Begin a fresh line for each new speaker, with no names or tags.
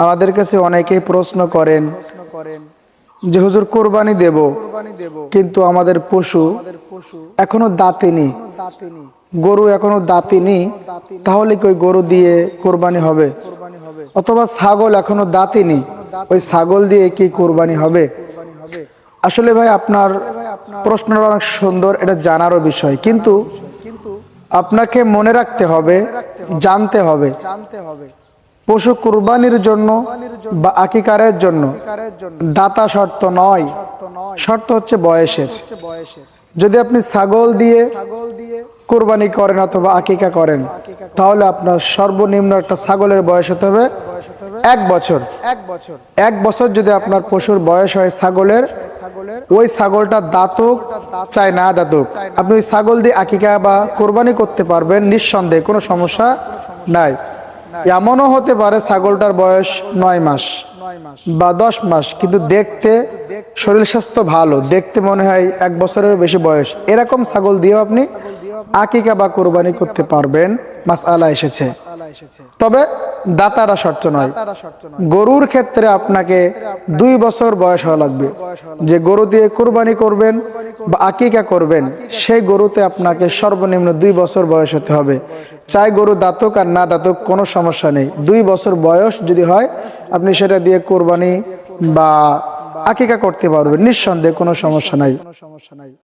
আমাদের কাছে অনেকেই প্রশ্ন করেন যে হুজুর কুরবানি দেব, কিন্তু আমাদের পশু এখনো দাঁতেনি, গরু এখনো দাঁতেনি, তাহলে কি ওই গরু দিয়ে কুরবানি হবে? অথবা ছাগল এখনো দাঁতেনি, ওই ছাগল দিয়ে কি কুরবানি হবে? আসলে ভাই আপনার প্রশ্নটা অনেক সুন্দর, এটা জানারও বিষয়, কিন্তু আপনাকে মনে রাখতে হবে, জানতে হবে, পশু কুরবানির জন্য বা আকিকারের জন্য দাতা শর্ত নয়, শর্ত হচ্ছে বয়সের। যদি আপনি ছাগল দিয়ে কুরবানি করেন অথবা আকিকা করেন, তাহলে আপনার সর্বনিম্ন একটা ছাগলের বয়স হতে হবে 1 বছর। 1 বছর যদি আপনার পশুর বয়স হয় ছাগলের, ওই ছাগলটা দাঁতুক চাই না দাঁতুক, আপনি ওই ছাগল দিয়ে আকিকা বা কোরবানি করতে পারবেন নিঃসন্দেহে, কোনো সমস্যা নাই। এমনও হতে পারে ছাগলটার বয়স 9 মাস বা 10 মাস, কিন্তু দেখতে শরীর স্বাস্থ্য ভালো, দেখতে মনে হয় 1 বছরের বেশি বয়স, এরকম ছাগল দিয়েও আপনি আকিকা বা কোরবানি করতে পারবেন, মাসআলা এসেছে। তবে দাতারা শর্ত নয়। গরুর ক্ষেত্রে আপনাকে 2 বছর বয়স হওয়া লাগবে। যে গরু দিয়ে কোরবানি করবেন বা আকিকা করবেন, সেই গরুতে আপনাকে সর্বনিম্ন 2 বছর বয়স হতে হবে। চাই গরু দাঁতক আর না দাঁতক, কোনো সমস্যা নেই। 2 বছর বয়স যদি হয়, আপনি সেটা দিয়ে কোরবানি বা আকিকা করতে পারবেন নিঃসন্দেহে, কোনো সমস্যা নাই।